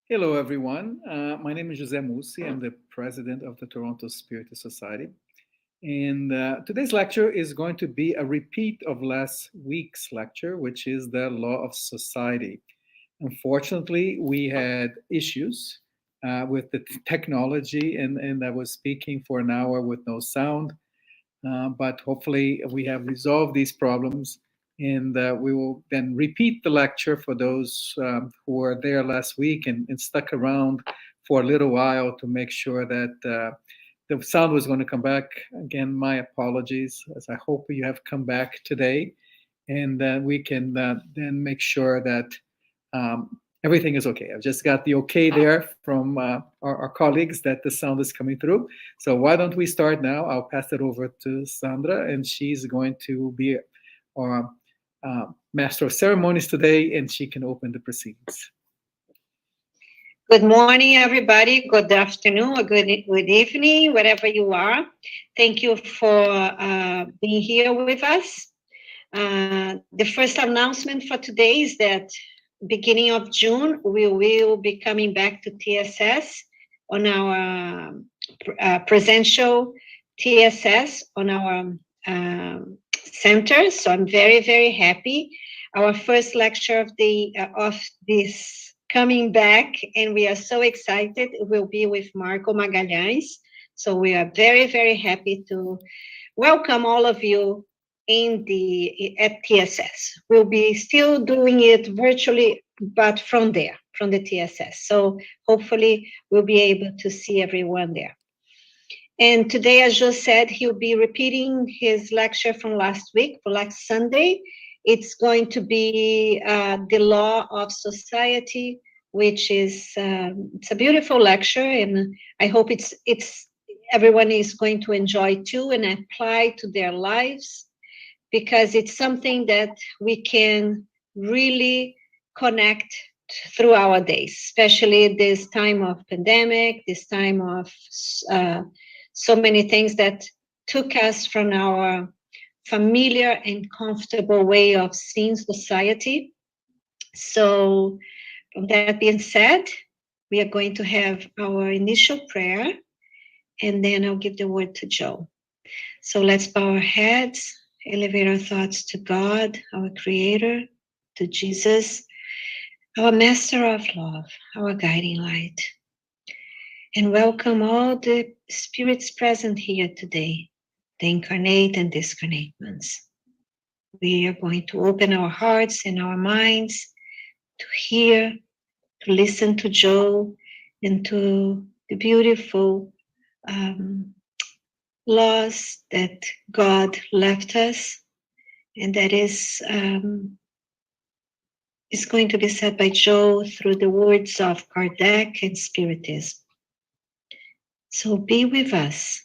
Hello, everyone. My name is José Mussi. I'm the president of the Toronto Spiritist Society. And today's lecture is going to be a repeat of last week's lecture, which is the law of society. Unfortunately, we had issues with the technology, and I was speaking for an hour with no sound. But hopefully, we have resolved these problems, and we will then repeat the lecture for those who were there last week and stuck around for a little while to make sure that the sound was going to come back. Again, my apologies, as I hope you have come back today, and we can then make sure that everything is okay. I've just got the okay there from our colleagues that the sound is coming through. So why don't we start now? I'll pass it over to Sandra, and she's going to be our master of ceremonies today, and she can open the proceedings. Good morning, everybody. Good afternoon or good evening, wherever you are. Thank you for being here with us. The first announcement for today is that beginning of June, we will be coming back to TSS on our presential TSS on our center. So I'm very, very happy. Our first lecture of this coming back, and we are so excited. It will be with Marco Magalhães. So we are very, very happy to welcome all of you at TSS. We'll be still doing it virtually, but from the TSS. So hopefully we'll be able to see everyone there. And today, as Joe said, he'll be repeating his lecture from last week, for last Sunday. It's going to be the law of society, which is it's a beautiful lecture, and I hope it's everyone is going to enjoy too and apply to their lives, because it's something that we can really connect through our days, especially this time of pandemic, this time of so many things that took us from our familiar and comfortable way of seeing society. So, from that being said, we are going to have our initial prayer, and then I'll give the word to Joe. So let's bow our heads, elevate our thoughts to God, our Creator, to Jesus, our Master of Love, our guiding light. And welcome all the spirits present here today, the incarnate and discarnate ones. We are going to open our hearts and our minds to hear, to listen to Joe and to the beautiful laws that God left us, and that is going to be said by Joe through the words of Kardec and Spiritism. So be with us.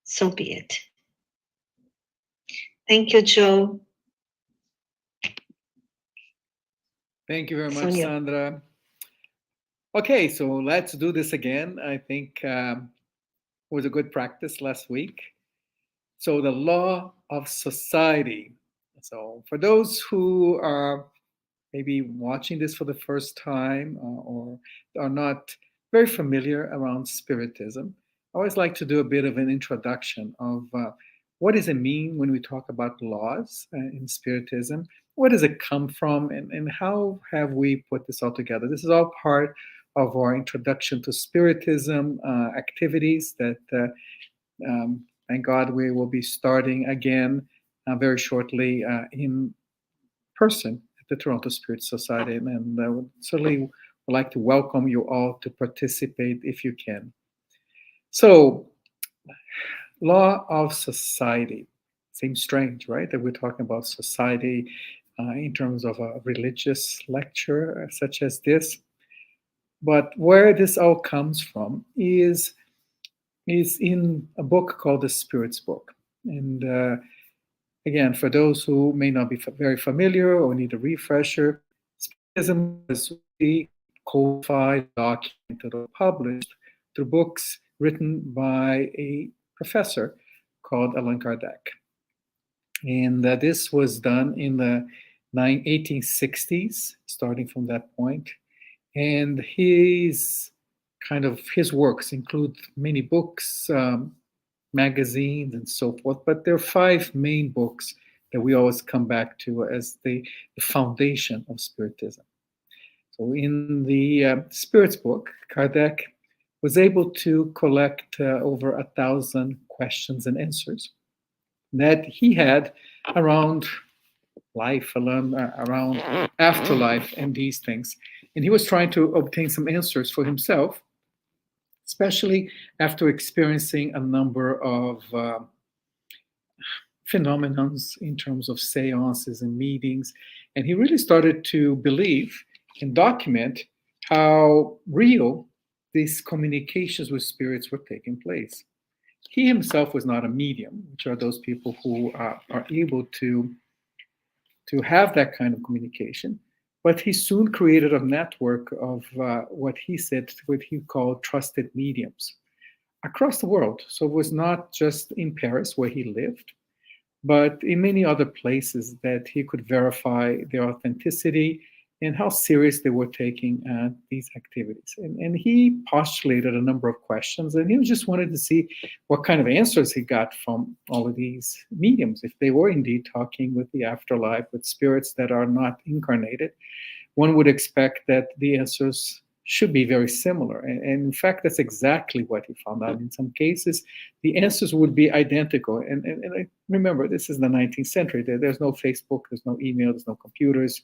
So be it. Thank you, Joe. Thank you very much, Sandra. Okay, so let's do this again. I think it was a good practice last week. So the law of society. So for those who are maybe watching this for the first time or are not very familiar around Spiritism, I always like to do a bit of an introduction of what does it mean when we talk about laws in Spiritism? Where does it come from, and how have we put this all together? This is all part of our introduction to Spiritism activities that, thank God, we will be starting again very shortly in person at the Toronto Spiritist Society, and I would certainly would like to welcome you all to participate if you can. So, law of society. Seems strange, right? That we're talking about society in terms of a religious lecture such as this. But where this all comes from is in a book called the Spirit's Book. And again, for those who may not be very familiar or need a refresher, Spiritism was really codified, documented, or published through books written by a professor called Allan Kardec. And this was done in the 1860s, starting from that point. And his works include many books, magazines, and so forth. But there are 5 main books that we always come back to as the foundation of Spiritism. So in the Spirits book, Kardec was able to collect over 1,000 questions and answers that he had around life, around afterlife, and these things. And he was trying to obtain some answers for himself, especially after experiencing a number of phenomenons in terms of seances and meetings. And he really started to believe and document how real these communications with spirits were taking place. He himself was not a medium, which are those people who are able to have that kind of communication. But he soon created a network of what he called trusted mediums across the world. So it was not just in Paris where he lived, but in many other places that he could verify their authenticity and how serious they were taking these activities. And he postulated a number of questions, and he just wanted to see what kind of answers he got from all of these mediums, if they were indeed talking with the afterlife, with spirits that are not incarnated. One would expect that the answers should be very similar. And in fact, that's exactly what he found out. In some cases, the answers would be identical. And remember, this is the 19th century. There's no Facebook, there's no email, there's no computers.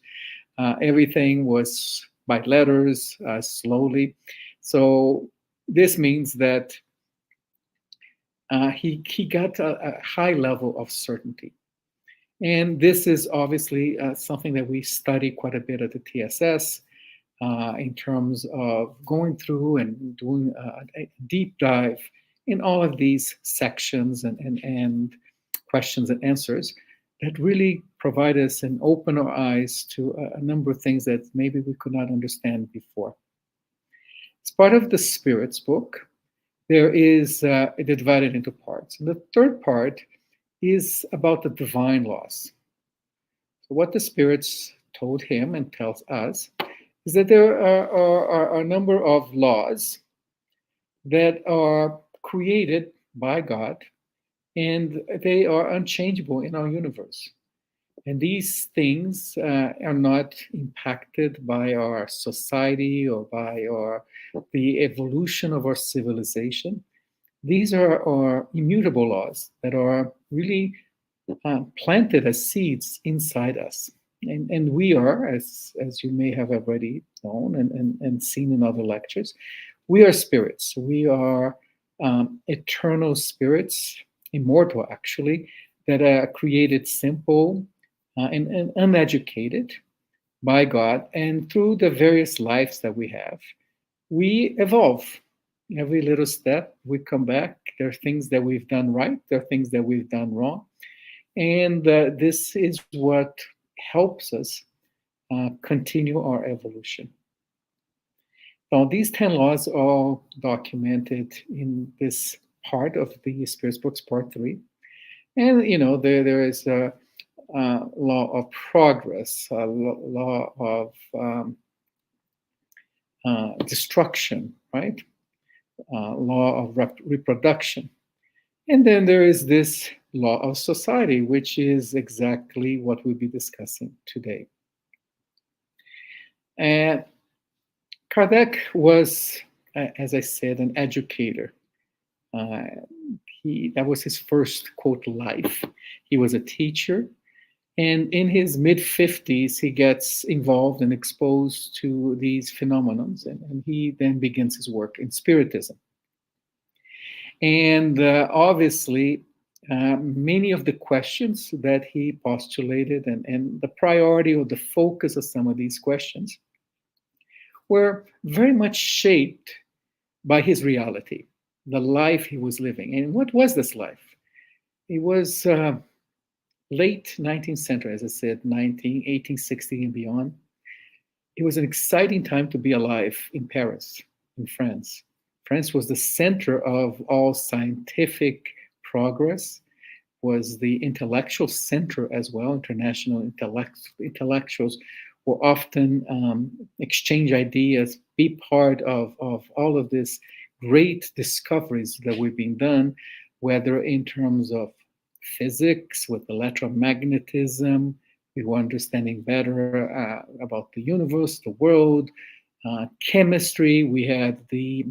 Everything was by letters, slowly. So this means that he got a high level of certainty. And this is obviously something that we study quite a bit at the TSS in terms of going through and doing a deep dive in all of these sections and questions and answers that really provide us and open our eyes to a number of things that maybe we could not understand before. As part of the Spirits book, there is it is divided into parts. And the third part is about the divine laws. So what the spirits told him and tells us is that there are a number of laws that are created by God, and they are unchangeable in our universe. And these things are not impacted by our society or by the evolution of our civilization. These are our immutable laws that are really planted as seeds inside us. And we are, as you may have already known and seen in other lectures, we are spirits. We are eternal spirits, immortal actually, that are created simple and uneducated by God. And through the various lives that we have, we evolve. Every little step, we come back. There are things that we've done right. There are things that we've done wrong. And this is what helps us continue our evolution. Now, these 10 laws are all documented in this part of the Spirits Books, Part 3. And, there is a law of progress, a law of destruction, right? Law of reproduction. And then there is this law of society, which is exactly what we'll be discussing today. And Kardec was, as I said, an educator. That was his first, quote, life. He was a teacher. And in his mid-50s, he gets involved and exposed to these phenomena, and he then begins his work in Spiritism. And obviously, many of the questions that he postulated and the priority or the focus of some of these questions were very much shaped by his reality, the life he was living. And what was this life? It was late 19th century, as I said, 1860 and beyond. It was an exciting time to be alive in Paris, in France. France was the center of all scientific progress, was the intellectual center as well. International intellectuals or often exchange ideas, be part of all of this great discoveries that we've been done, whether in terms of physics with electromagnetism, we were understanding better about the universe, the world, chemistry. We had the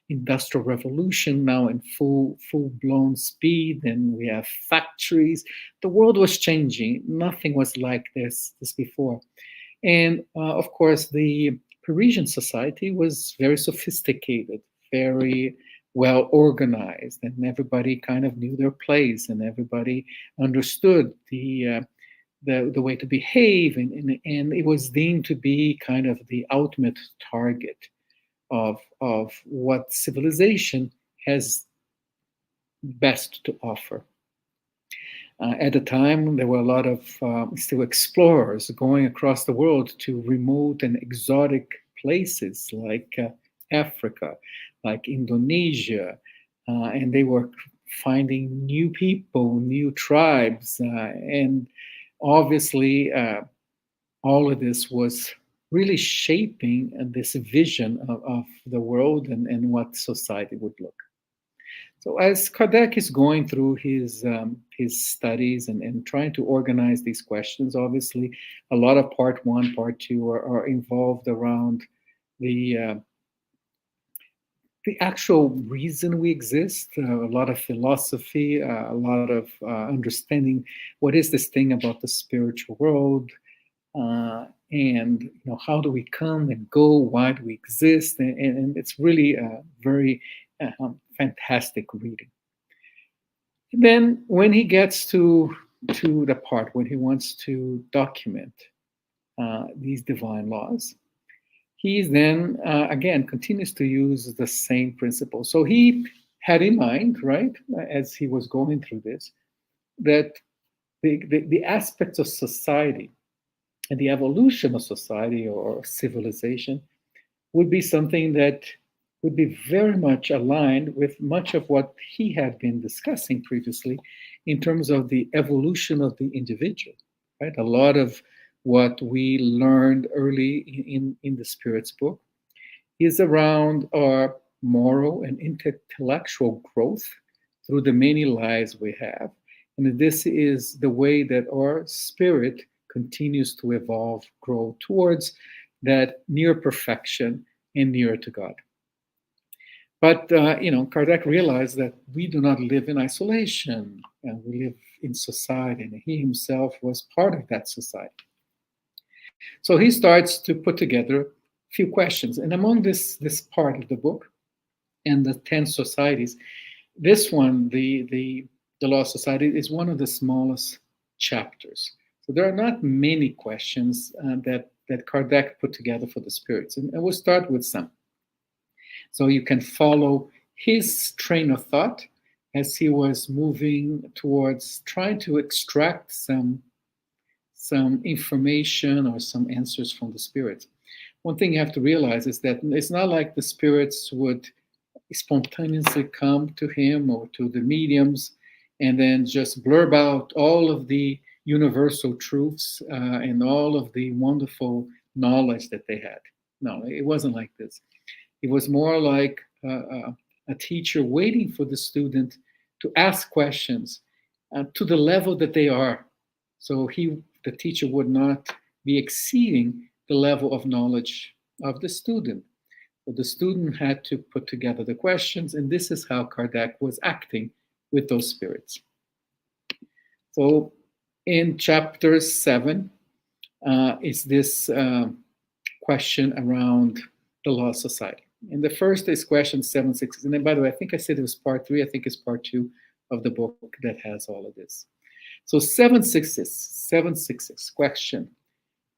industrial revolution now in full blown speed, and we have factories. The world was changing. Nothing was like this before. And of course, the Parisian society was very sophisticated, very well organized, and everybody kind of knew their place, and everybody understood the way to behave, and it was deemed to be kind of the ultimate target of what civilization has best to offer. At the time, there were a lot of still explorers going across the world to remote and exotic places like Africa, like Indonesia, and they were finding new people, new tribes, and obviously all of this was really shaping this vision of the world and what society would look. So as Kardec is going through his studies and trying to organize these questions, obviously a lot of part one, part two are involved around the actual reason we exist, a lot of philosophy, a lot of understanding what is this thing about the spiritual world, and how do we come and go, why do we exist, and it's really a very fantastic reading. And then when he gets to the part when he wants to document these divine laws, he then again continues to use the same principle. So he had in mind, right, as he was going through this, that the aspects of society and the evolution of society or civilization would be something that would be very much aligned with much of what he had been discussing previously in terms of the evolution of the individual, right? A lot of what we learned early in the Spirit's book is around our moral and intellectual growth through the many lives we have. And this is the way that our spirit continues to evolve, grow towards that near perfection and nearer to God. But, Kardec realized that we do not live in isolation, and we live in society, and he himself was part of that society. So he starts to put together a few questions. And among this part of the book and the 10 societies, this one, the Law Society, is one of the smallest chapters. So there are not many questions that Kardec put together for the spirits. And we'll start with some. So you can follow his train of thought as he was moving towards trying to extract some information or some answers from the spirits. One thing you have to realize is that it's not like the spirits would spontaneously come to him or to the mediums and then just blurb out all of the universal truths and all of the wonderful knowledge that they had. No, it wasn't like this. It was more like a teacher waiting for the student to ask questions to the level that they are. So the teacher would not be exceeding the level of knowledge of the student. So the student had to put together the questions, and this is how Kardec was acting with those spirits. So in chapter 7 is this question around the Law Society. And the first is question 766. And then, by the way, I think I said it was part 3. I think it's part 2 of the book that has all of this. So 766 question: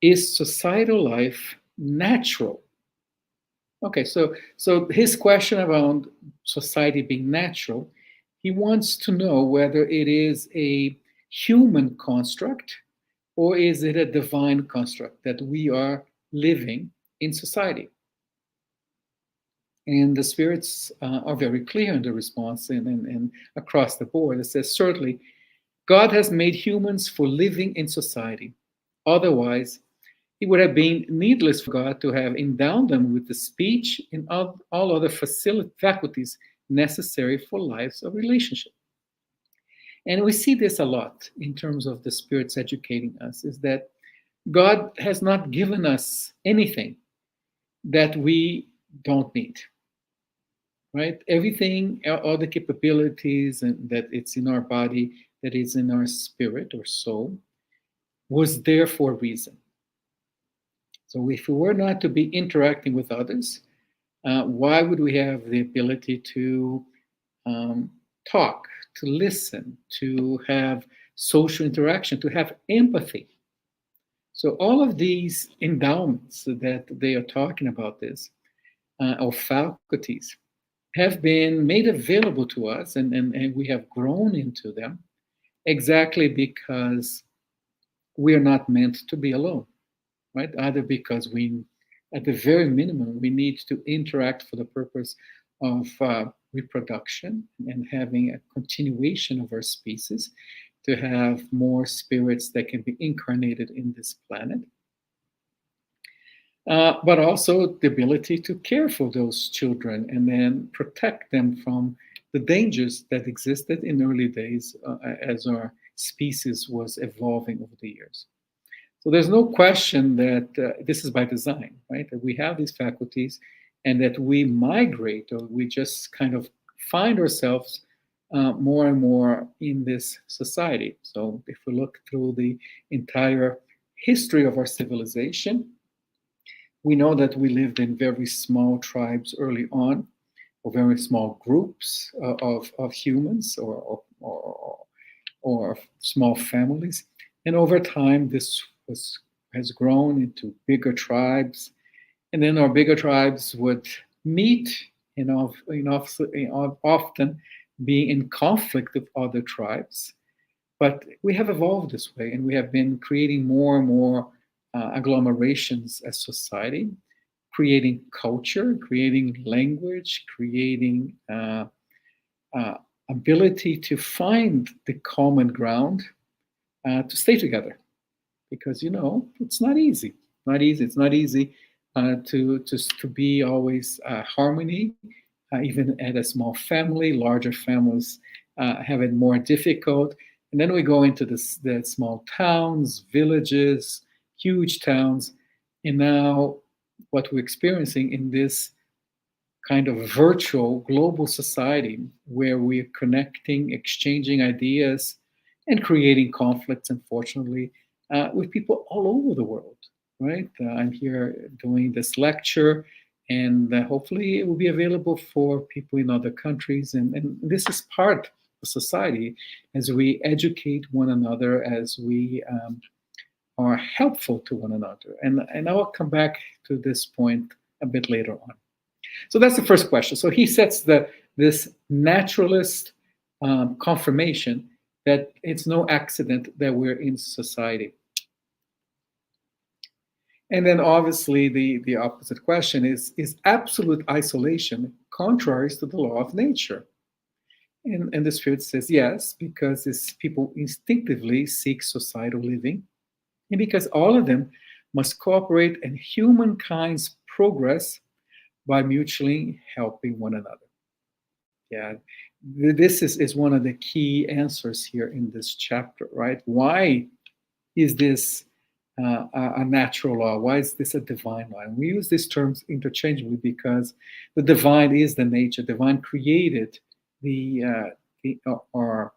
is societal life natural? Okay, so his question around society being natural, he wants to know whether it is a human construct or is it a divine construct that we are living in society. And the spirits are very clear in the response and across the board. It says, certainly, God has made humans for living in society. Otherwise, it would have been needless for God to have endowed them with the speech and all other faculties necessary for lives of relationship. And we see this a lot in terms of the spirits educating us, is that God has not given us anything that we don't need, right? Everything, all the capabilities and that it's in our body, that is in our spirit or soul, was there for a reason. So if we were not to be interacting with others, why would we have the ability to talk, to listen, to have social interaction, to have empathy? So all of these endowments that they are talking about this, or faculties, have been made available to us, and we have grown into them exactly because we are not meant to be alone, right? Either because we, at the very minimum, we need to interact for the purpose of reproduction and having a continuation of our species, to have more spirits that can be incarnated in this planet, but also the ability to care for those children and then protect them from the dangers that existed in early days as our species was evolving over the years. So there's no question that this is by design, right? That we have these faculties and that we migrate, or we just kind of find ourselves more and more in this society. So if we look through the entire history of our civilization, we know that we lived in very small tribes early on, or very small groups of humans, or small families. And over time, this has grown into bigger tribes. And then our bigger tribes would meet and often be in conflict with other tribes. But we have evolved this way, and we have been creating more and more agglomerations as society, creating culture, creating language, creating ability to find the common ground to stay together. Because it's not easy. It's not easy to be always harmony, even at a small family. Larger families have it more difficult. And then we go into the small towns, villages, huge towns. And now what we're experiencing in this kind of virtual global society, where we're connecting, exchanging ideas, and creating conflicts, unfortunately, with people all over the world, right? I'm here doing this lecture, and hopefully it will be available for people in other countries. And this is part of society, as we educate one another, as we are helpful to one another. And I will come back to this point a bit later on. So that's the first question. So he sets this naturalist confirmation that it's no accident that we're in society. And then obviously the opposite question is absolute isolation contrary to the law of nature? And the Spirit says yes, because these people instinctively seek societal living, and because all of them must cooperate in humankind's progress by mutually helping one another. Yeah, this is one of the key answers here in this chapter, right? Why is this a natural law? Why is this a divine law? And we use these terms interchangeably because the divine is the nature. Divine created our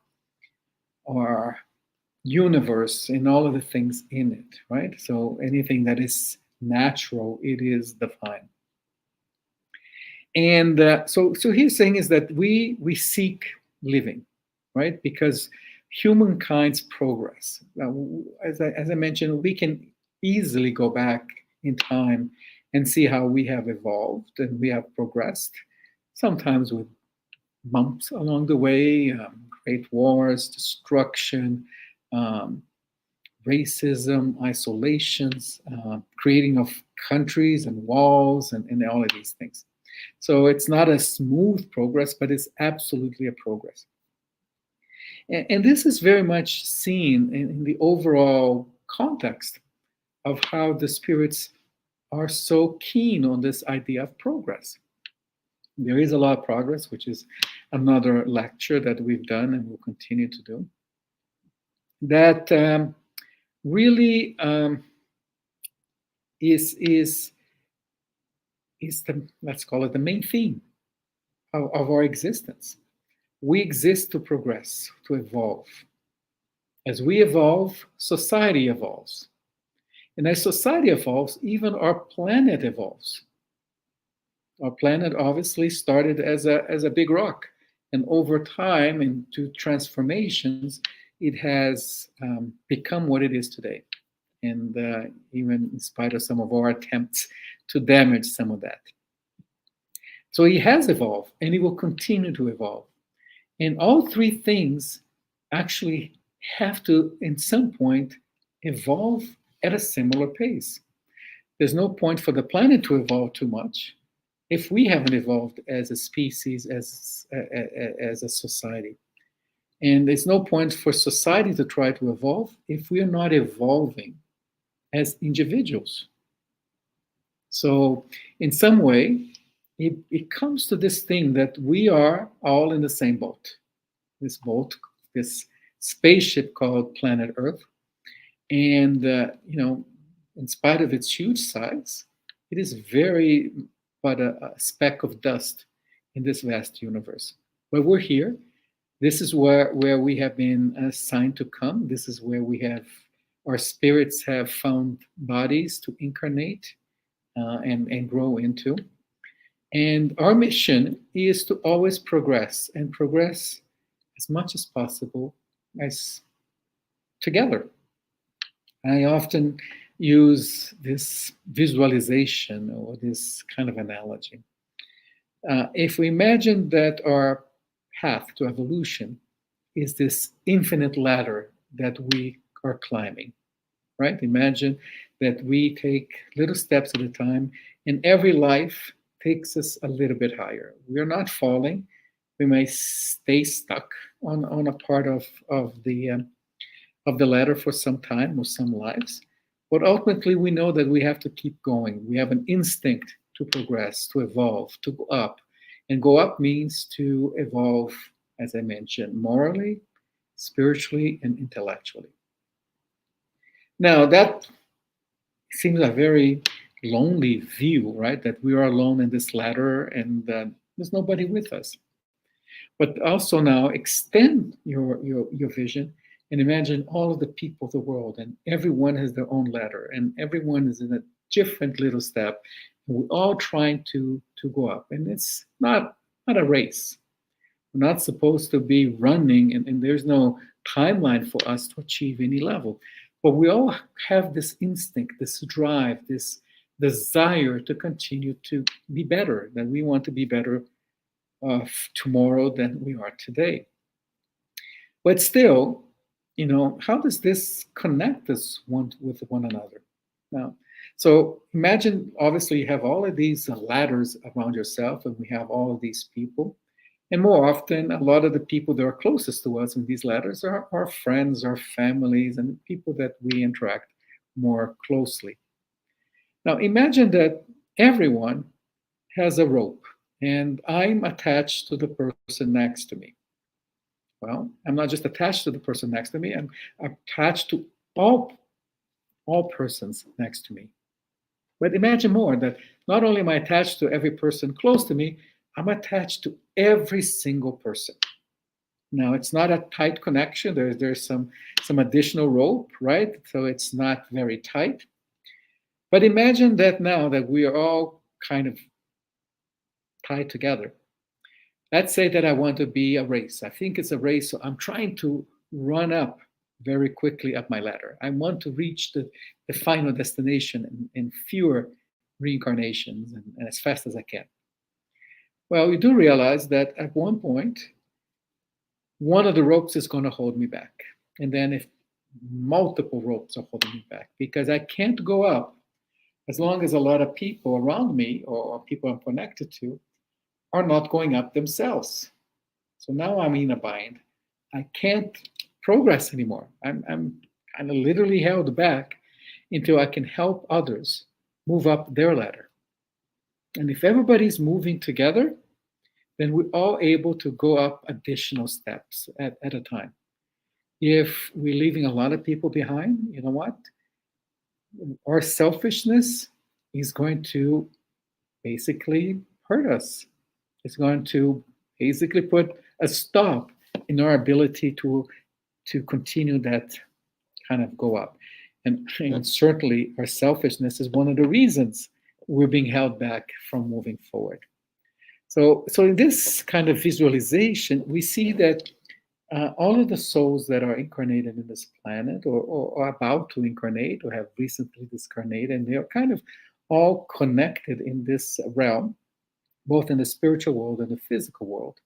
universe and all of the things in it, right? So anything that is natural, it is divine. And so he's saying is that we seek living, right? Because humankind's progress. As I mentioned, we can easily go back in time and see how we have evolved and we have progressed, sometimes with bumps along the way, great wars, destruction, racism, isolations, creating of countries and walls, and all of these things. So it's not a smooth progress, but it's absolutely a progress. And this is very much seen in the overall context of how the spirits are so keen on this idea of progress. There is a lot of progress, which is another lecture that we've done and will continue to do, that really is the, let's call it, the main theme of our existence. We exist to progress, to evolve. As we evolve, society evolves. And as society evolves, even our planet evolves. Our planet obviously started as a big rock. And over time, into transformations, it has become what it is today. And even in spite of some of our attempts to damage some of that. So it has evolved, and it will continue to evolve. And all three things actually have to, in some point, evolve at a similar pace. There's no point for the planet to evolve too much if we haven't evolved as a species, as a society. And there's no point for society to try to evolve if we are not evolving as individuals. So in some way, it comes to this thing that we are all in the same boat, this spaceship called planet Earth. And, in spite of its huge size, it is very but a speck of dust in this vast universe. But we're here. This is where we have been assigned to come. This is where our spirits have found bodies to incarnate and grow into. And our mission is to always progress, and progress as much as possible as together. I often use this visualization or this kind of analogy. If we imagine that our path to evolution is this infinite ladder that we are climbing, right? Imagine that we take little steps at a time, and every life takes us a little bit higher. We are not falling. We may stay stuck on a part of the ladder for some time or some lives, but ultimately we know that we have to keep going. We have an instinct to progress, to evolve, to go up. And go up means to evolve, as I mentioned, morally, spiritually, and intellectually. Now, that seems a very lonely view, right? That we are alone in this ladder and there's nobody with us. But also now extend your vision and imagine all of the people of the world, and everyone has their own ladder, and everyone is in a different little step. We're all trying to go up, and it's not a race. We're not supposed to be running, and there's no timeline for us to achieve any level. But we all have this instinct, this drive, this desire to continue to be better, that we want to be better tomorrow than we are today. But still, how does this connect us with one another? Now, so imagine, obviously, you have all of these ladders around yourself, and we have all of these people. And more often, a lot of the people that are closest to us in these ladders are our friends, our families, and people that we interact more closely. Now, imagine that everyone has a rope, and I'm attached to the person next to me. Well, I'm not just attached to the person next to me, I'm attached to all persons next to me. But imagine more, that not only am I attached to every person close to me, I'm attached to every single person. Now, it's not a tight connection. There's some additional rope, right? So it's not very tight. But imagine that now that we are all kind of tied together. Let's say that I want to be a race. I think it's a race, so I'm trying to run up very quickly up my ladder. I want to reach the final destination in fewer reincarnations and as fast as I can. Well, we do realize that at one point, one of the ropes is going to hold me back. And then if multiple ropes are holding me back, because I can't go up as long as a lot of people around me or people I'm connected to are not going up themselves. So now I'm in a bind. I can't progress anymore. I'm kind of literally held back. until I can help others move up their ladder. And if everybody's moving together, then we're all able to go up additional steps at a time. If we're leaving a lot of people behind, you know what? Our selfishness is going to basically hurt us. It's going to basically put a stop in our ability to continue that kind of go up. And certainly our selfishness is one of the reasons we're being held back from moving forward. So in this kind of visualization, we see that all of the souls that are incarnated in this planet or are about to incarnate or have recently discarnated, and they're kind of all connected in this realm, both in the spiritual world and the physical world,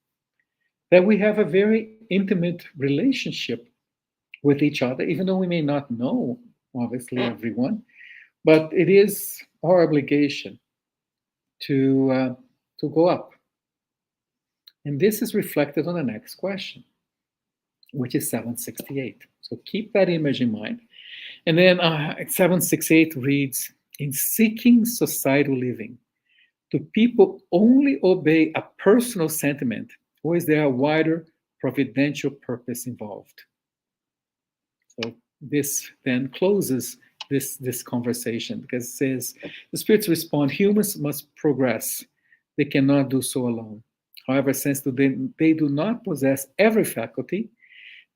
that we have a very intimate relationship with each other, even though we may not know, obviously, everyone, but it is our obligation to go up. And this is reflected on the next question, which is 768. So keep that image in mind. And then 768 reads, in seeking societal living, do people only obey a personal sentiment, or is there a wider providential purpose involved? So this then closes this conversation, because it says, the spirits respond, humans must progress. They cannot do so alone. However, since they do not possess every faculty,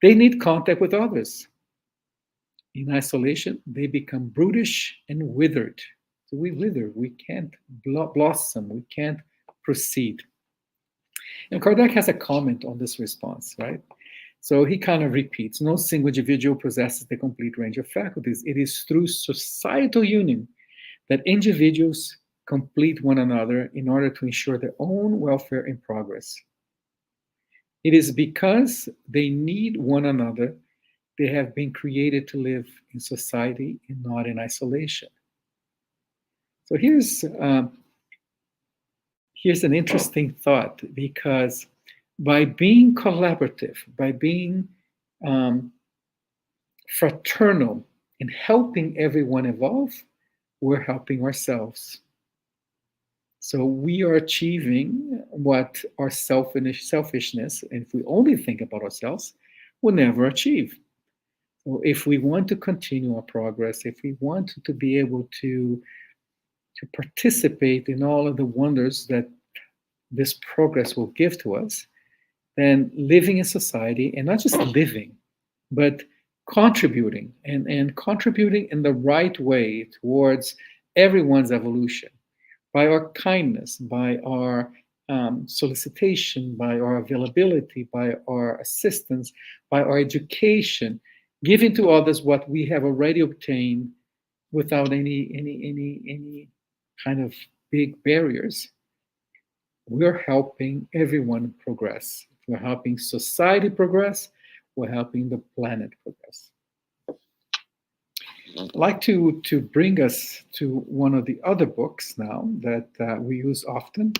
they need contact with others. In isolation, they become brutish and withered. So we wither, we can't blossom, we can't proceed. And Kardec has a comment on this response, right? So he kind of repeats, no single individual possesses the complete range of faculties. It is through societal union that individuals complete one another in order to ensure their own welfare and progress. It is because they need one another they have been created to live in society and not in isolation. So here's an interesting thought, because by being collaborative, by being fraternal in helping everyone evolve, we're helping ourselves. So we are achieving what our selfishness, and if we only think about ourselves, will never achieve. So if we want to continue our progress, if we want to be able to participate in all of the wonders that this progress will give to us, then living in society, and not just living, but contributing, and contributing in the right way towards everyone's evolution, by our kindness, by our solicitation, by our availability, by our assistance, by our education, giving to others what we have already obtained without any kind of big barriers. We're helping everyone progress. We're helping society progress. We're helping the planet progress. I'd like to bring us to one of the other books now that we use often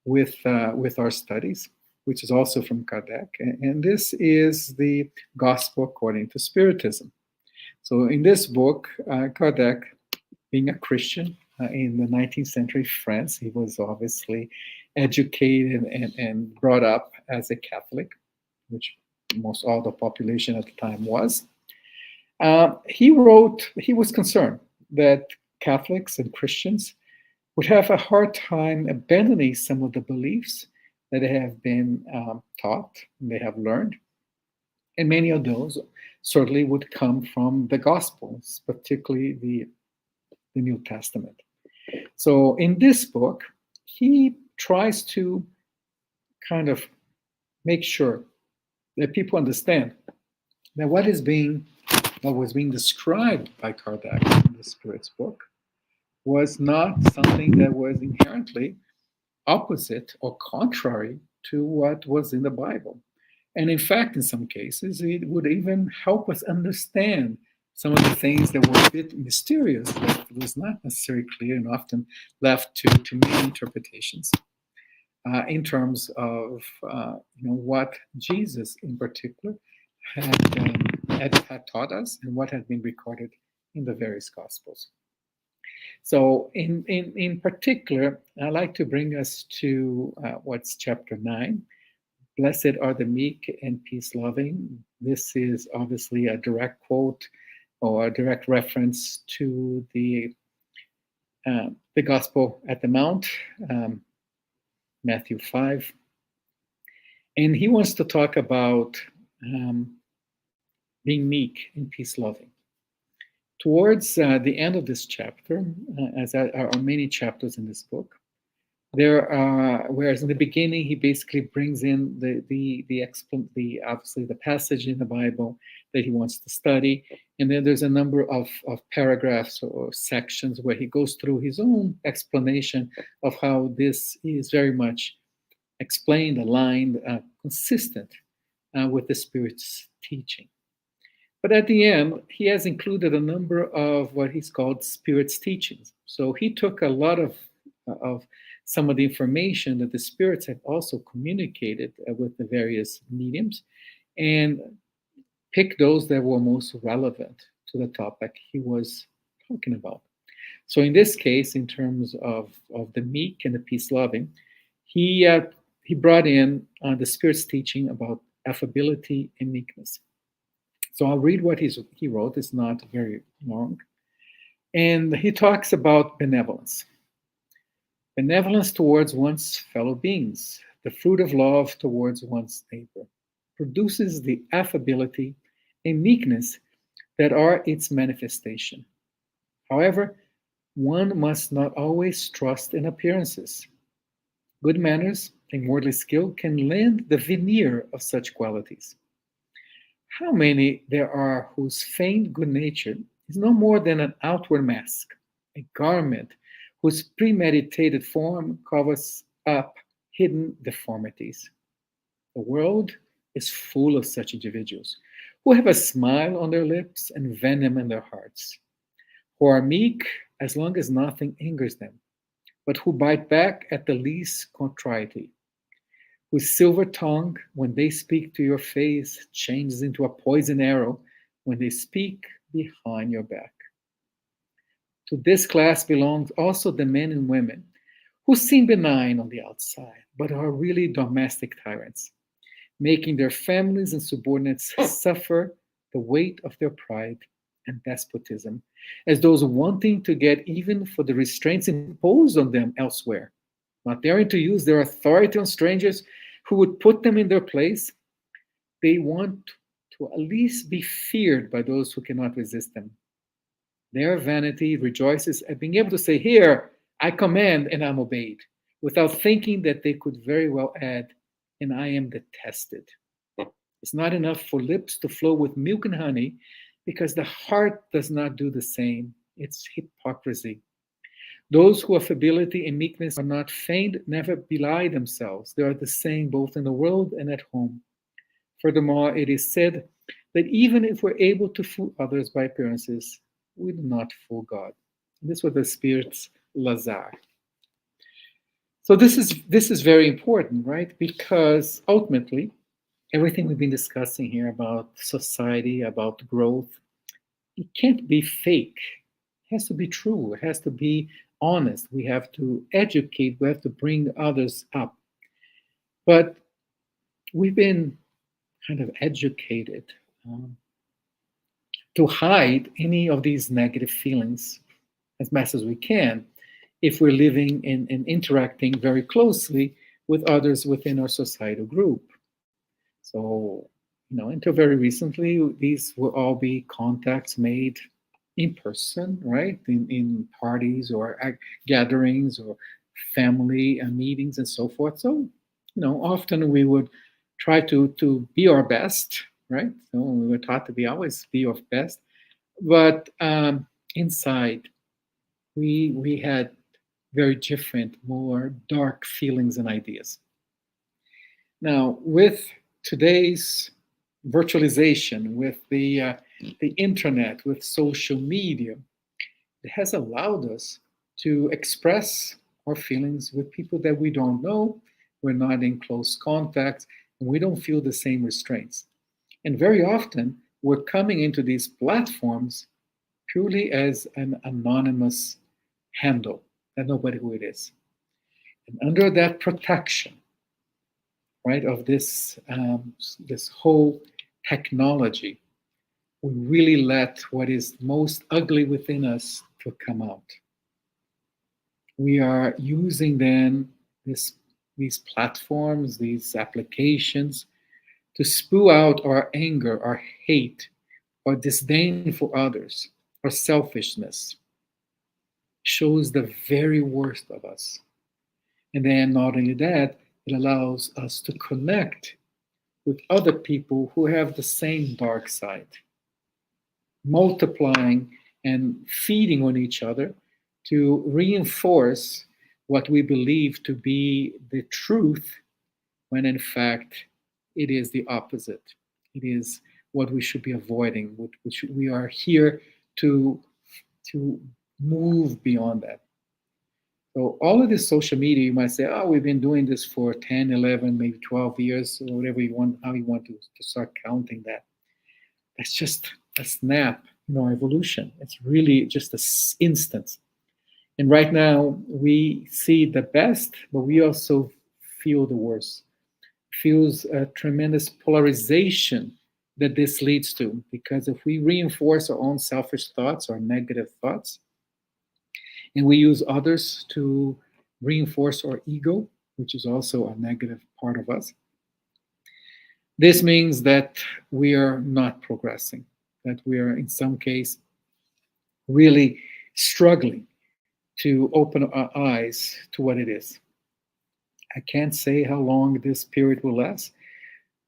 with our studies, which is also from Kardec. And this is the Gospel According to Spiritism. So in this book, Kardec, being a Christian in the 19th century France, he was obviously educated and brought up as a Catholic, which most all the population at the time was. He was concerned that Catholics and Christians would have a hard time abandoning some of the beliefs that they have been taught, and they have learned. And many of those certainly would come from the Gospels, particularly the New Testament. So in this book, he tries to kind of make sure that people understand that what was being described by Kardec in the Spirit's book was not something that was inherently opposite or contrary to what was in the Bible. And in fact, in some cases, it would even help us understand some of the things that were a bit mysterious, that was not necessarily clear and often left to many interpretations in terms of what Jesus in particular had taught us and what had been recorded in the various Gospels. So in particular, I'd like to bring us to what's chapter 9. Blessed are the meek and peace-loving. This is obviously a direct quote or a direct reference to the Gospel at the Mount, Matthew 5. And he wants to talk about being meek and peace-loving. Towards the end of this chapter, as are many chapters in this book, there are, whereas in the beginning he basically brings in the obviously the passage in the Bible that he wants to study, and then there's a number of paragraphs or sections where he goes through his own explanation of how this is very much explained, aligned, consistent with the Spirit's teaching. But at the end, he has included a number of what he's called Spirit's teachings. So he took a lot of some of the information that the Spirits have also communicated with the various mediums and picked those that were most relevant to the topic he was talking about. So in this case, in terms of the meek and the peace-loving, he brought in the Spirit's teaching about affability and meekness. So I'll read what he wrote. It's not very long. And he talks about benevolence. Benevolence towards one's fellow beings, the fruit of love towards one's neighbor, produces the affability and meekness that are its manifestation. However, one must not always trust in appearances. Good manners and worldly skill can lend the veneer of such qualities. How many there are whose feigned good nature is no more than an outward mask, a garment whose premeditated form covers up hidden deformities. The world is full of such individuals who have a smile on their lips and venom in their hearts, who are meek as long as nothing angers them, but who bite back at the least contrariety, whose silver tongue, when they speak to your face, changes into a poison arrow when they speak behind your back. To this class belongs also the men and women who seem benign on the outside, but are really domestic tyrants, making their families and subordinates suffer the weight of their pride and despotism, as those wanting to get even for the restraints imposed on them elsewhere, not daring to use their authority on strangers who would put them in their place. They want to at least be feared by those who cannot resist them. Their vanity rejoices at being able to say, "Here, I command and I'm obeyed," without thinking that they could very well add, "and I am detested." It's not enough for lips to flow with milk and honey, because the heart does not do the same. It's hypocrisy. Those who affability and meekness are not feigned never belie themselves. They are the same both in the world and at home. Furthermore, it is said that even if we're able to fool others by appearances, we do not fool God. This was the Spirit's Lazar. So this is very important, right? Because ultimately, everything we've been discussing here about society, about growth, it can't be fake. It has to be true. It has to be honest. We have to educate. We have to bring others up. But we've been kind of educated to hide any of these negative feelings as best as we can if we're living and interacting very closely with others within our societal group. So, until very recently, these will all be contacts made in person, right? In parties or gatherings or family meetings and so forth. So, often we would try to be our best, right? So we were taught to always be our best. But inside, we had very different, more dark feelings and ideas. Now, with today's virtualization, with the internet, with social media, it has allowed us to express our feelings with people that we don't know, we're not in close contact, and we don't feel the same restraints. And very often, we're coming into these platforms purely as an anonymous handle that nobody who it is. And under that protection, right, of this whole technology, we really let what is most ugly within us to come out. We are using then these platforms, these applications, to spew out our anger, our hate, our disdain for others, our selfishness, shows the very worst of us. And then not only that, it allows us to connect with other people who have the same dark side, multiplying and feeding on each other to reinforce what we believe to be the truth, when in fact it is the opposite. It is what we should be avoiding, which we are here to, to move beyond that. So all of this social media, you might say, oh, we've been doing this for 10, 11, maybe 12 years, or whatever you want, how you want to start counting that. That's just a snap in our evolution. It's really just an instance. And right now we see the best, but we also feel the worst. Feels a tremendous polarization that this leads to, because if we reinforce our own selfish thoughts or negative thoughts, and we use others to reinforce our ego, which is also a negative part of us, this means that we are not progressing, that we are in some case really struggling to open our eyes to what it is. I can't say how long this period will last,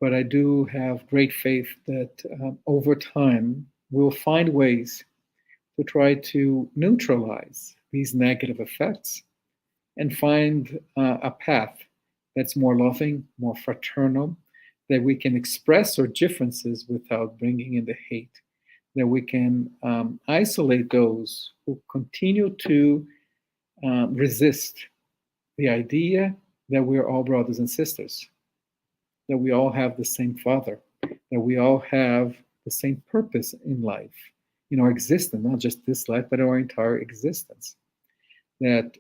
but I do have great faith that over time we'll find ways to try to neutralize these negative effects and find a path that's more loving, more fraternal, that we can express our differences without bringing in the hate, that we can isolate those who continue to resist the idea that we're all brothers and sisters, that we all have the same Father, that we all have the same purpose in life, in our existence, not just this life, but our entire existence. That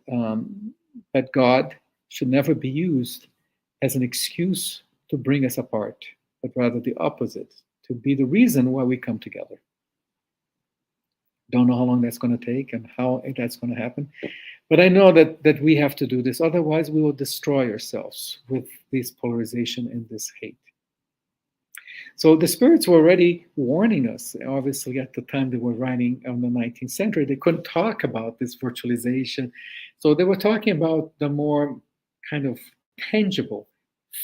that God should never be used as an excuse to bring us apart, but rather the opposite, to be the reason why we come together. Don't know how long that's going to take and how that's going to happen. But I know that we have to do this. Otherwise, we will destroy ourselves with this polarization and this hate. So the spirits were already warning us. Obviously, at the time they were writing in the 19th century, they couldn't talk about this virtualization. So they were talking about the more kind of tangible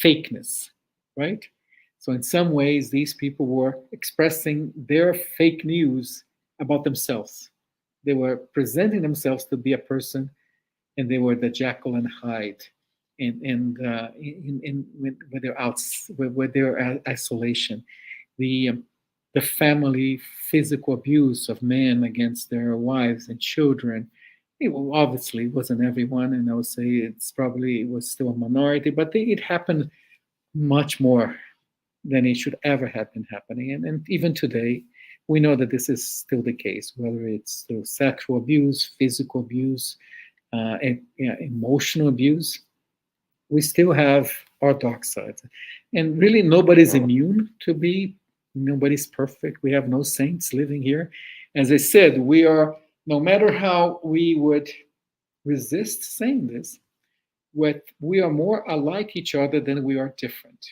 fakeness, right? So in some ways, these people were expressing their fake news about themselves. They were presenting themselves to be a person, and they were the Jekyll and Hyde with their isolation, the the family physical abuse of men against their wives and children. It obviously wasn't everyone, and I would say it was still a minority, but it happened much more than it should ever have been happening. And even today, we know that this is still the case, whether it's through sexual abuse, physical abuse, emotional abuse. We still have our dark sides. And really, nobody's immune to be, nobody's perfect. We have no saints living here. As I said, we are, no matter how we would resist saying this, we are more alike each other than we are different.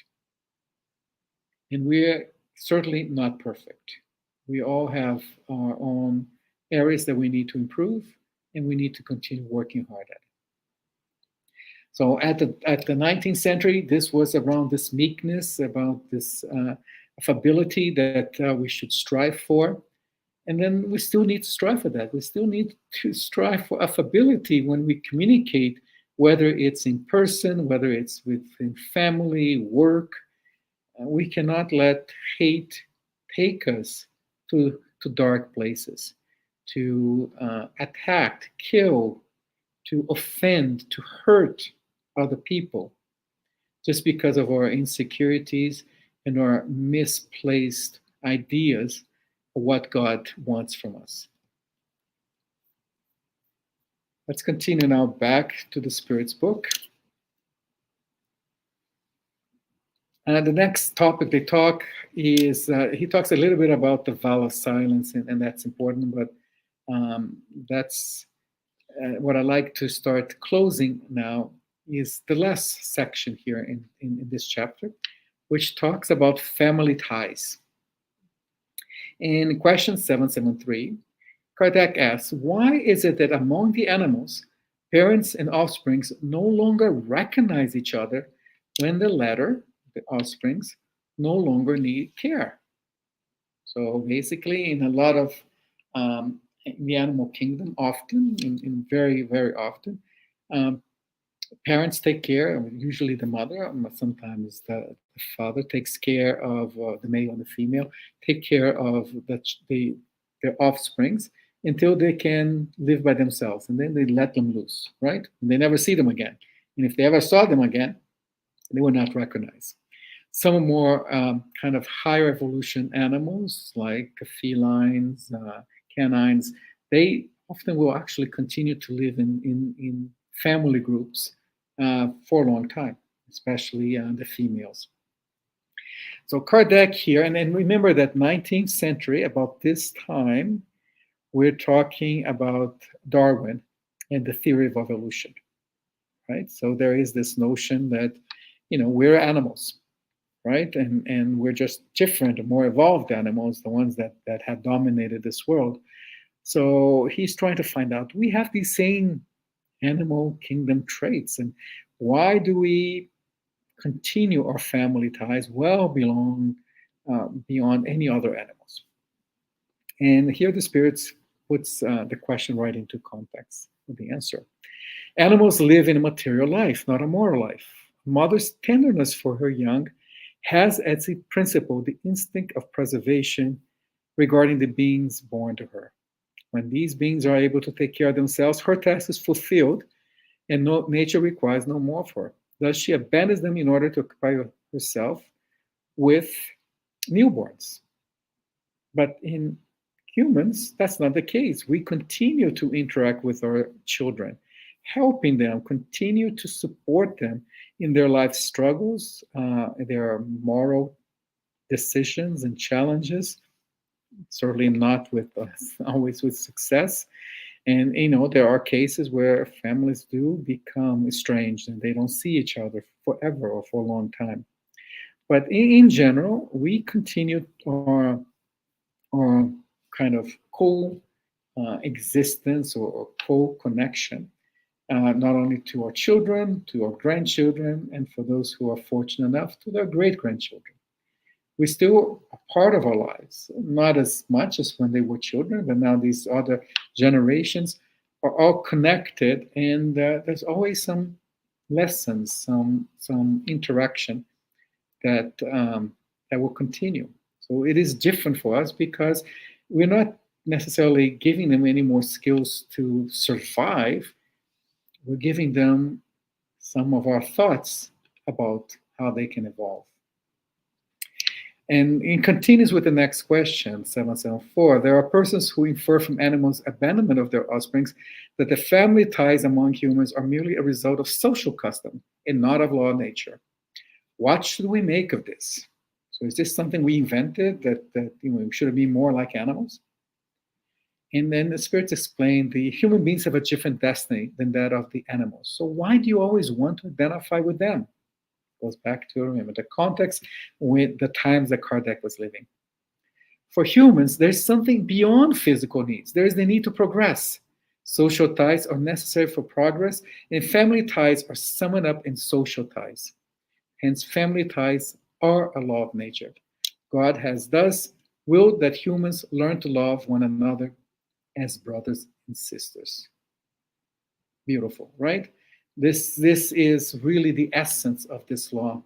And we're certainly not perfect. We all have our own areas that we need to improve, and we need to continue working hard at it. So at the 19th century, this was around this meekness, about this affability that we should strive for. And then we still need to strive for that. We still need to strive for affability when we communicate, whether it's in person, whether it's within family, work. We cannot let hate take us to dark places, to attack, kill, to offend, to hurt other people, just because of our insecurities and our misplaced ideas of what God wants from us. Let's continue now back to the Spirit's book. And the next topic they talk is, he talks a little bit about the vow of silence, and that's important, but that's what I like to start closing now is the last section here in this chapter, which talks about family ties. In question 773, Kardec asks, why is it that among the animals, parents and offsprings no longer recognize each other when the latter, the offsprings, no longer need care? So basically, in a lot of in the animal kingdom, often, in very, very often, um, parents take care, usually the mother, sometimes the father takes care of the male and the female, take care of their offsprings until they can live by themselves, and then they let them loose, right? And they never see them again. And if they ever saw them again, they would not recognize. Some more kind of higher evolution animals, like felines, canines, they often will actually continue to live in family groups for a long time, especially the females. So Kardec here, and then remember that 19th century, about this time, we're talking about Darwin and the theory of evolution, right? So there is this notion that, we're animals, right? And we're just different, more evolved animals, the ones that have dominated this world. So he's trying to find out, we have these same animal kingdom traits, and why do we continue our family ties well beyond any other animals? And here the Spirits puts the question right into context with the answer. Animals live in a material life, not a moral life. A mother's tenderness for her young has as a principle the instinct of preservation regarding the beings born to her. When these beings are able to take care of themselves, her task is fulfilled, and nature requires no more of her. Thus, she abandons them in order to occupy herself with newborns. But in humans, that's not the case. We continue to interact with our children, helping them, continue to support them in their life struggles, their moral decisions and challenges, certainly not always with success. And there are cases where families do become estranged and they don't see each other forever or for a long time. But in general, we continue our kind of co-existence or co-connection, not only to our children, to our grandchildren, and for those who are fortunate enough, to their great-grandchildren. We still are part of our lives, not as much as when they were children, but now these other generations are all connected, and there's always some lessons, some interaction that will continue. So it is different for us because we're not necessarily giving them any more skills to survive. We're giving them some of our thoughts about how they can evolve. And it continues with the next question, 774. There are persons who infer from animals' abandonment of their offsprings that the family ties among humans are merely a result of social custom and not of law of nature. What should we make of this? So is this something we invented, that we should be more like animals? And then the Spirits explain the human beings have a different destiny than that of the animals. So why do you always want to identify with them? Goes back to, remember, the context with the times that Kardec was living. For humans, there's something beyond physical needs. There is the need to progress. Social ties are necessary for progress, and family ties are summed up in social ties. Hence, family ties are a law of nature. God has thus willed that humans learn to love one another as brothers and sisters. Beautiful, right? This is really the essence of this law.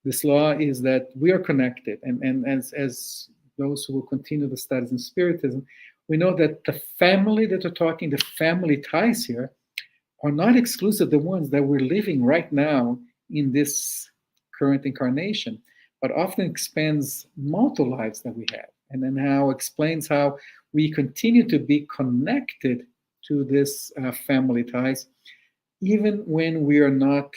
This law is that we are connected, and as those who will continue the studies in Spiritism, we know that the family that we're talking, the family ties here, are not exclusive the ones that we're living right now in this current incarnation, but often expands multiple lives that we have, and then explains how we continue to be connected to this family ties, even when we are not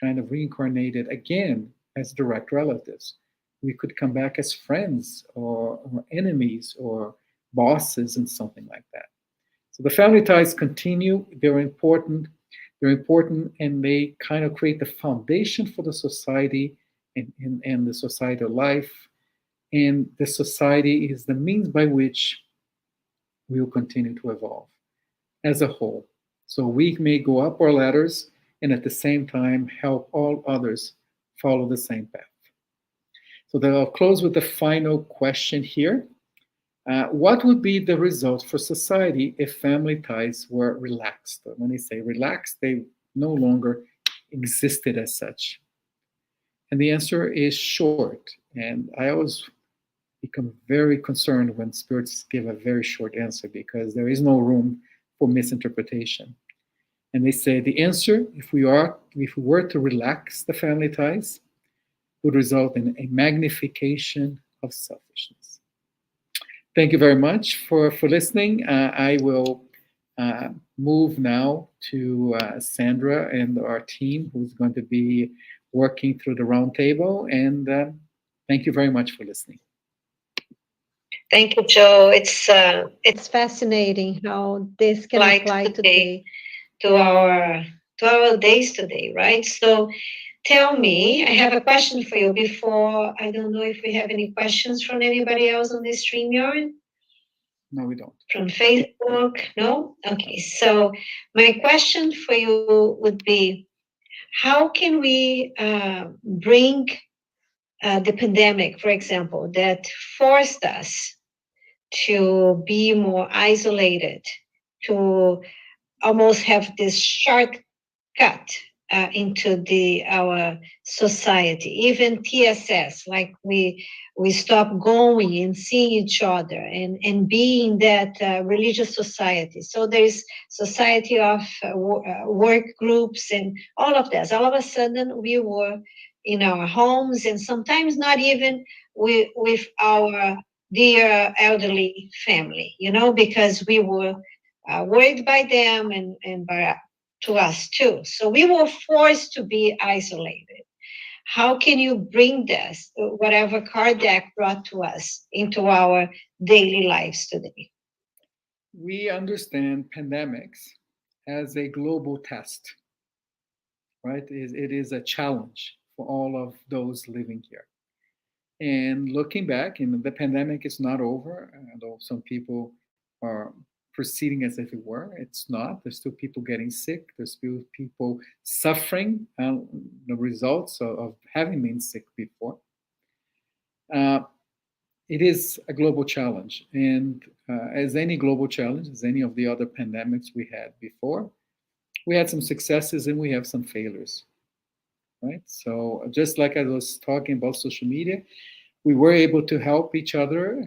kind of reincarnated again as direct relatives. We could come back as friends or enemies or bosses and something like that. So the family ties continue. They're important. They're important, and they kind of create the foundation for the society and the societal life. And the society is the means by which we will continue to evolve as a whole. So we may go up our ladders and at the same time help all others follow the same path. So then I'll close with the final question here. What would be the result for society if family ties were relaxed? When they say relaxed, they no longer existed as such. And the answer is short. And I always become very concerned when spirits give a very short answer because there is no room for misinterpretation. And they say the answer, if we were to relax the family ties, would result in a magnification of selfishness. Thank you very much for listening. I will move now to Sandra and our team, who's going to be working through the roundtable. And thank you very much for listening. Thank you, Joe. It's fascinating how this can apply today to our days today, right? So tell me, I have a question for you before. I don't know if we have any questions from anybody else on this StreamYard. No, we don't. From Facebook? No? Okay. So my question for you would be, how can we bring the pandemic, for example, that forced us to be more isolated, to almost have this shortcut into our society, even TSS, like we stop going and seeing each other and being that religious society. So there's society of work groups and all of this. All of a sudden we were in our homes and sometimes not even with our dear elderly family, because we were worried by them and by to us too. So we were forced to be isolated. How can you bring this, whatever Kardec brought to us, into our daily lives today? We understand pandemics as a global test, right? It is a challenge for all of those living here. And looking back, the pandemic is not over, although some people are proceeding as if it were. It's not. There's still people getting sick. There's still people suffering the results of having been sick before. It is a global challenge. And as any global challenge, as any of the other pandemics we had before, we had some successes and we have some failures, right? So just like I was talking about social media, we were able to help each other,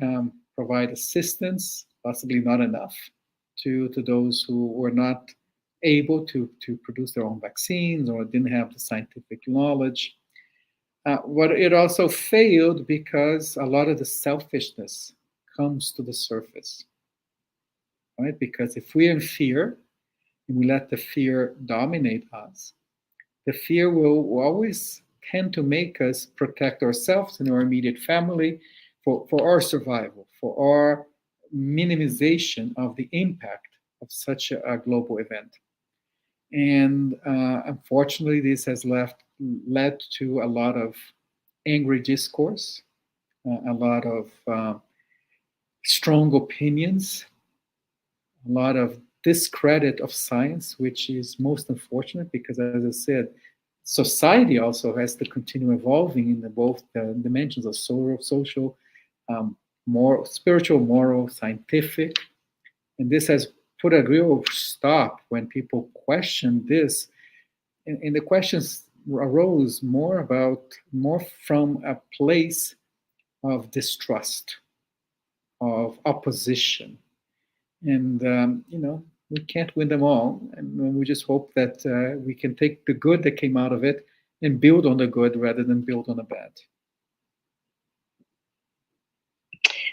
provide assistance, possibly not enough, to those who were not able to produce their own vaccines or didn't have the scientific knowledge. But it also failed because a lot of the selfishness comes to the surface, right? Because if we're in fear and we let the fear dominate us, the fear will always tend to make us protect ourselves and our immediate family for our survival, for our minimization of the impact of such a global event. And unfortunately, this has led to a lot of angry discourse, a lot of strong opinions, a lot of discredit of science, which is most unfortunate because, as I said, society also has to continue evolving in both the dimensions of social, moral, spiritual, moral, scientific. And this has put a real stop when people question this. And the questions arose more from a place of distrust, of opposition. And, we can't win them all. And we just hope that we can take the good that came out of it and build on the good rather than build on the bad.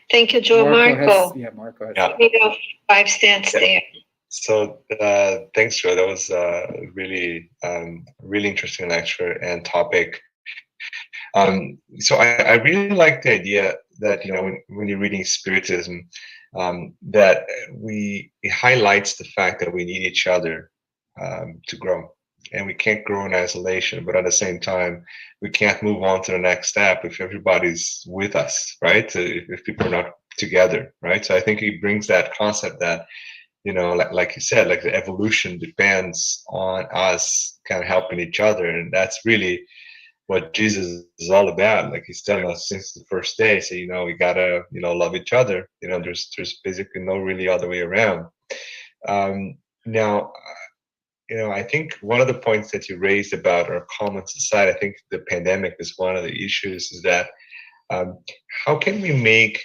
Thank you, Joe. Marco. Marco has 5 cents there. So thanks, Joe. That was really really interesting lecture and topic. So I really like the idea that, when you're reading Spiritism, that it highlights the fact that we need each other to grow, and we can't grow in isolation. But at the same time, we can't move on to the next step if everybody's with us, right? If people are not together, right? So I think he brings that concept that, like you said, like the evolution depends on us kind of helping each other, and that's really what Jesus is all about. Like he's telling us since the first day, so we gotta love each other. There's basically no really other way around. Now, I think one of the points that you raised about our common society, I think the pandemic is one of the issues. Is that how can we make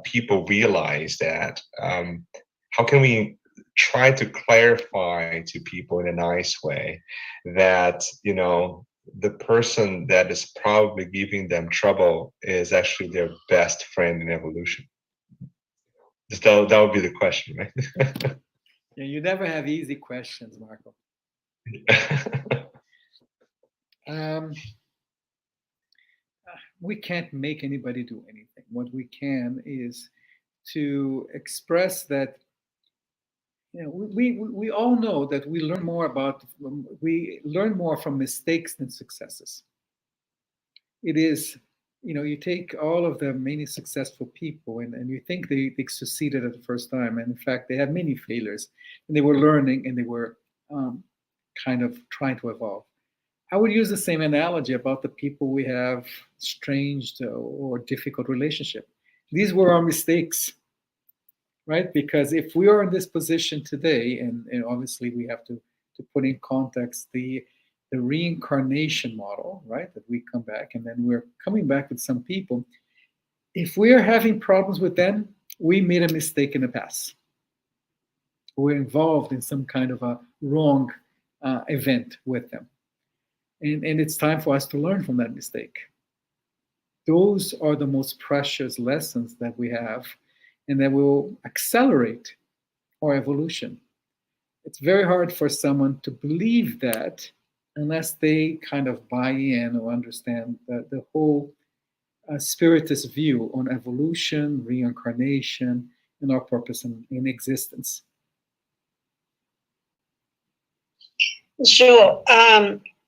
people realize that? How can we try to clarify to people in a nice way that the person that is probably giving them trouble is actually their best friend in evolution? That would be the question, right? Yeah, you never have easy questions, Marco. We can't make anybody do anything. What we can is to express that we all know that we learn more from mistakes than successes. It is, you take all of the many successful people and you think they succeeded at the first time, and in fact they had many failures, and they were learning, and they were kind of trying to evolve. I would use the same analogy about the people we have estranged or difficult relationship. These were our mistakes, right? Because if we are in this position today, and obviously we have to put in context the reincarnation model, right? That we come back, and then we're coming back with some people. If we're having problems with them, we made a mistake in the past. We're involved in some kind of a wrong event with them. And it's time for us to learn from that mistake. Those are the most precious lessons that we have, and that will accelerate our evolution. It's very hard for someone to believe that unless they kind of buy in or understand the whole Spiritist view on evolution, reincarnation, and our purpose in existence. Sure.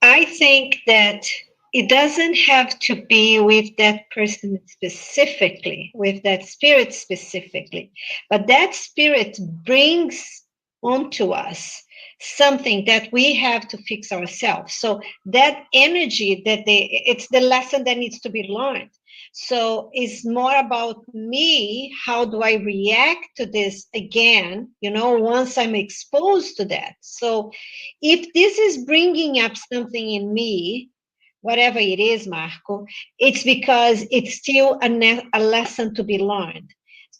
I think that it doesn't have to be with that person specifically, with that spirit specifically, but that spirit brings onto us something that we have to fix ourselves. So that energy it's the lesson that needs to be learned. So it's more about me. How do I react to this again, once I'm exposed to that? So if this is bringing up something in me, whatever it is, Marco, it's because it's still a lesson to be learned.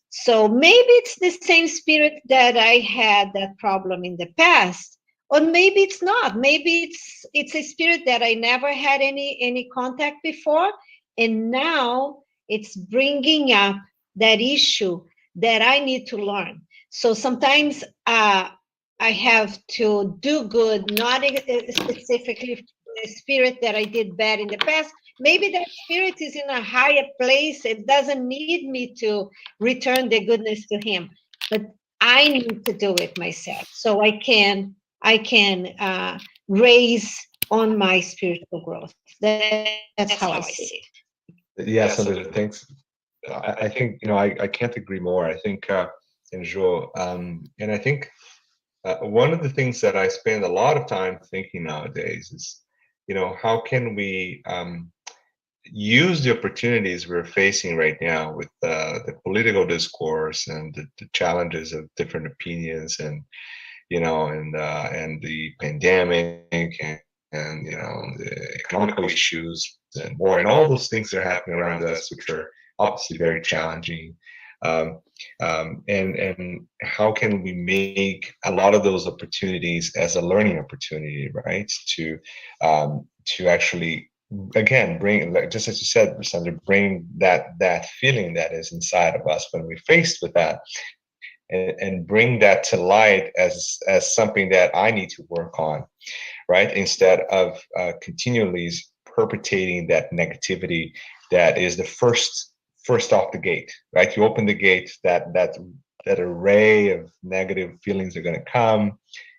So maybe it's the same spirit that I had that problem in the past, or maybe it's not. Maybe it's a spirit that I never had any contact before, and now it's bringing up that issue that I need to learn. So sometimes I have to do good, not specifically the spirit that I did bad in the past. Maybe that spirit is in a higher place. It doesn't need me to return the goodness to him, but I need to do it myself so I can raise on my spiritual growth. That's how I see it. Yeah, Sandra, thanks. I think I can't agree more. I think and Joe, and I think one of the things that I spend a lot of time thinking nowadays is, how can we use the opportunities we're facing right now with the political discourse and the challenges of different opinions, and and the pandemic, and the economical issues and war and all those things that are happening around us, which are obviously very challenging. And how can we make a lot of those opportunities as a learning opportunity, right? To actually, again, bring, just as you said, Sandra, bring that feeling that is inside of us when we're faced with that, and bring that to light as something that I need to work on, right? Instead of continually perpetuating that negativity that is the first off the gate, right? You open the gate, that array of negative feelings are going to come,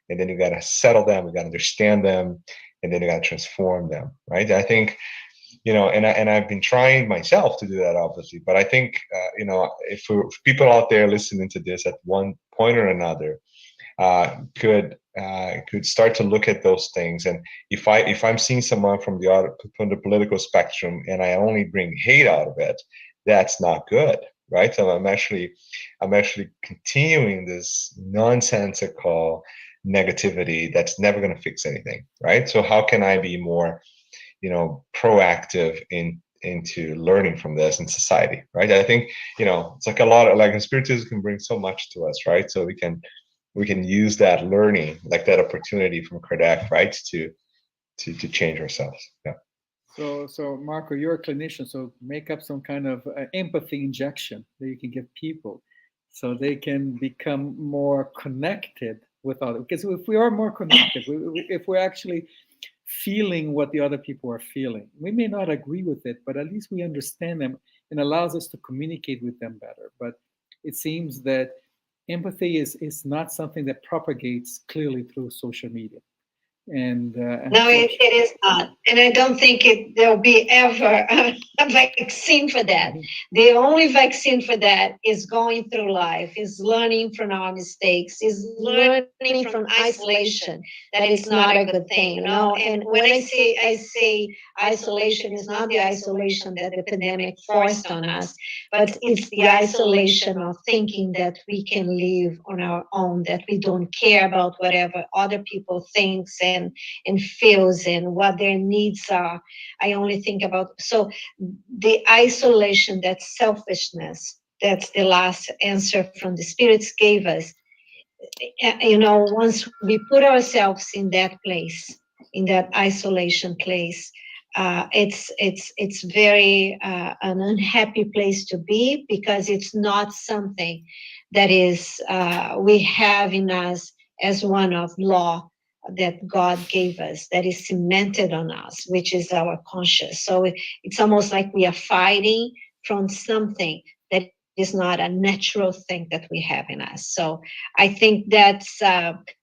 and then you got to settle them, you got to understand them, and then you got to transform them, right? I think, and I've been trying myself to do that, obviously, but I think, if people out there listening to this at one point or another could start to look at those things, and if I'm seeing someone from the political spectrum and I only bring hate out of it, that's not good, right? So I'm actually continuing this nonsensical negativity that's never going to fix anything, right? So how can I be more proactive into learning from this in society, right? I think, it's like a lot of, like, Spiritism can bring so much to us, right? So we can use that learning, like that opportunity from Kardec, right, to change ourselves. Yeah. So Marco, you're a clinician, so make up some kind of empathy injection that you can give people so they can become more connected with others. Because if we are more connected, if we're actually feeling what the other people are feeling, we may not agree with it, but at least we understand them, and allows us to communicate with them better. But it seems that empathy is not something that propagates clearly through social media. And no, it is not, and I don't think there'll be ever a vaccine for that. The only vaccine for that is going through life, is learning from our mistakes, is learning from isolation. That is not a good thing, And when I say isolation is not the isolation that the pandemic forced on us, but it's the isolation of thinking that we can live on our own, that we don't care about whatever other people think and feels and what their needs are. I only think about, so the isolation, that selfishness, that's the last answer from the spirits gave us. Once we put ourselves in that place, in that isolation place, it's very an unhappy place to be, because it's not something that is we have in us as one of law that God gave us, that is cemented on us, which is our conscience. So it's almost like we are fighting from something that is not a natural thing that we have in us. So I think that's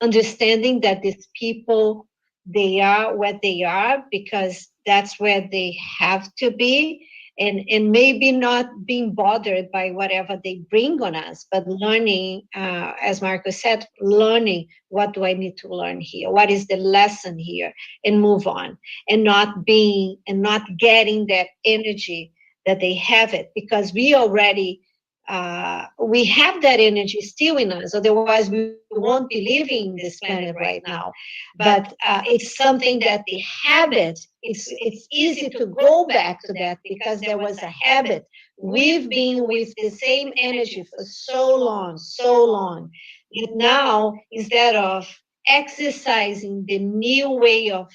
understanding that these people, they are what they are because that's where they have to be, and maybe not being bothered by whatever they bring on us, but learning, as Marco said, learning, what do I need to learn here? What is the lesson here? And move on, and not getting that energy that they have it, because we already, we have that energy still in us, otherwise we won't be living in this planet right now. But it's something that the habit, it's easy to go back to that because there was a habit. We've been with the same energy for so long, that now, instead of exercising the new way of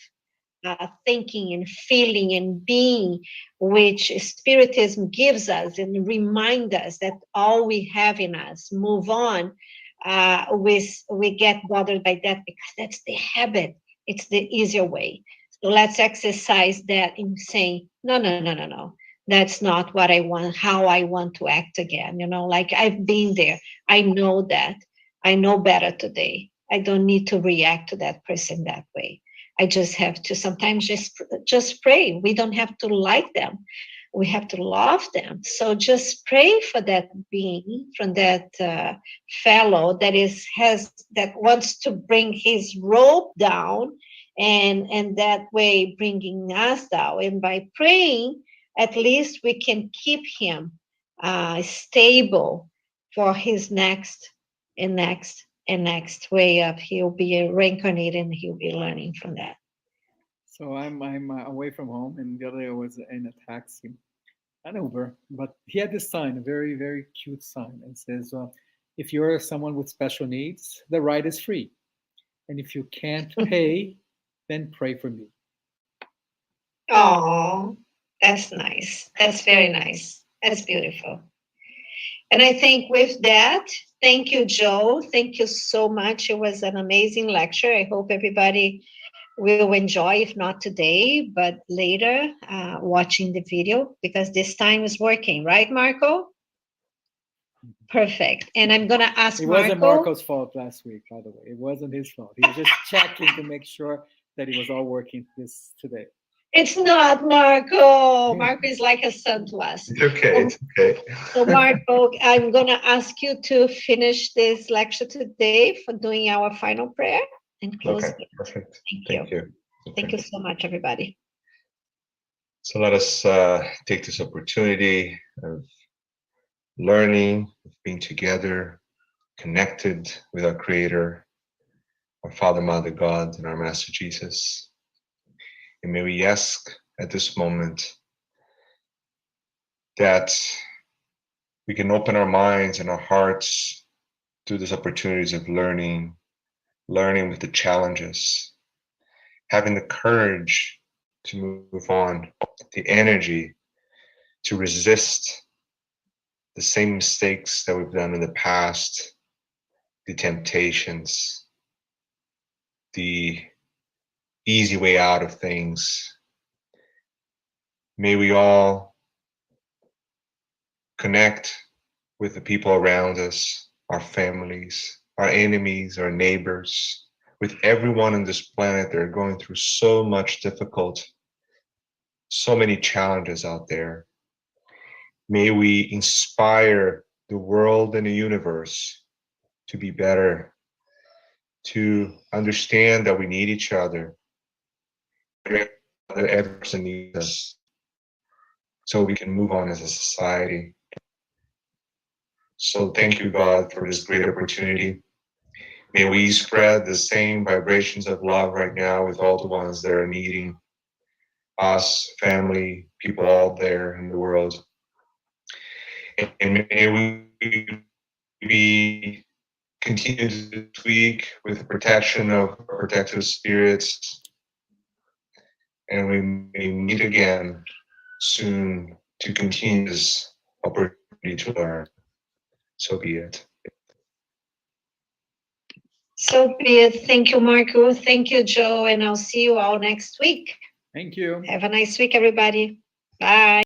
thinking and feeling and being, which Spiritism gives us and remind us that all we have in us, move on, we get bothered by that because that's the habit. It's the easier way. So let's exercise that in saying, no. That's not what I want, how I want to act again. Like I've been there. I know that. I know better today. I don't need to react to that person that way. I just have to sometimes just pray. We don't have to like them. We have to love them. So just pray for that being, from that fellow that wants to bring his rope down, and that way bringing us down. And by praying, at least we can keep him stable for his next way of, he'll be reincarnated and he'll be learning from that. So I'm away from home, and the other day I was in a taxi, an Uber, but he had this sign, a very, very cute sign, and says, if you're someone with special needs, the ride is free. And if you can't pay, then pray for me. Oh, that's nice. That's very nice. That's beautiful. And I think with that, Thank you, Joe. Thank you so much. It was an amazing lecture. I hope everybody will enjoy, if not today, but later, watching the video, because this time is working, right, Marco? Perfect. And I'm going to ask It wasn't Marco. Marco's fault last week, by the way. It wasn't his fault. He was just checking to make sure that it was all working today. It's not Marco. Marco is like a son to us. It's okay. It's okay. So, Marco, I'm going to ask you to finish this lecture today for doing our final prayer and close. Okay, perfect. Thank you. Okay. Thank you so much, everybody. So let us take this opportunity of learning, of being together, connected with our Creator, our Father, Mother, God, and our Master Jesus. And may we ask at this moment that we can open our minds and our hearts to these opportunities of learning with the challenges, having the courage to move on, the energy to resist the same mistakes that we've done in the past, the temptations, the easy way out of things. May we all connect with the people around us, our families, our enemies, our neighbors, with everyone on this planet that are going through so much difficult, so many challenges out there. May we inspire the world and the universe to be better, to understand that we need each other. Every person needs us, so we can move on as a society. So thank you, God, for this great opportunity. May we spread the same vibrations of love right now with all the ones that are needing us, family, people out there in the world. And may we be continue this week with the protection of protective spirits. And we may meet again soon to continue this opportunity to learn. So be it. So be it. Thank you, Marco. Thank you, Joe. And I'll see you all next week. Thank you. Have a nice week, everybody. Bye.